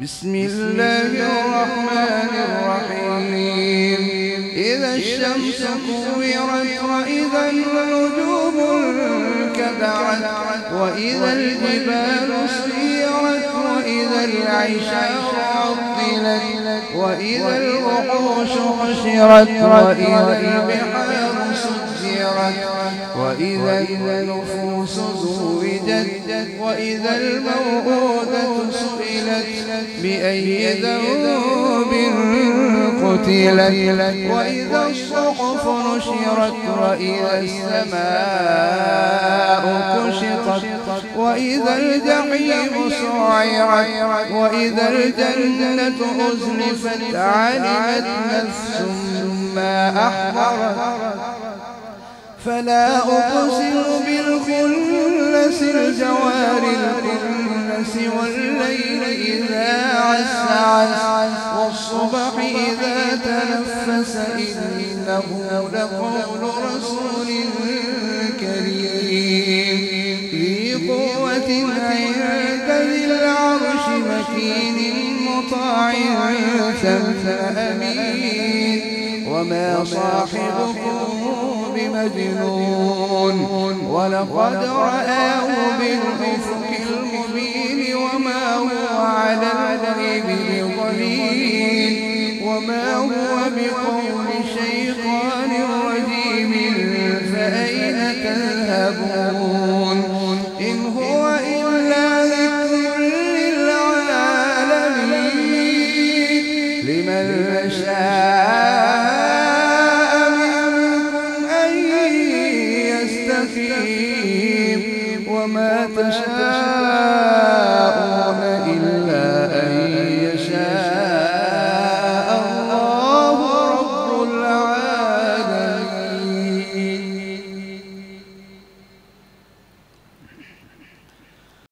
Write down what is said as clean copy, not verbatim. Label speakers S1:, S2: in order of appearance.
S1: بسم الله الرحمن الرحيم. إذا الشمس كورت وإذا النجوم انكدرت وإذا الجبال سيرت وإذا العشار عطلت وإذا الوحوش حشرت وإذا البحار سجرت وإذا النفوس زوجت وإذا الموءودة سئلت بأي ذنب قتلت وإذا الصحف نشرت وإذا السماء كشطت وإذا الجحيم سعرت وإذا الجنة أزلفت علمت نفس ما أحضرت. فلا أقسم بالخنس الجوار الكنس والليل إذا عسعس والصبح إذا تنفس إنه لقول رسول كريم ذي قوة عند ذي العرش مكين مطاع ثم أمين وما صاحبكم بمجنون ولقد رآه بالأفق المبين وما هو على الغيب بضنين وما هو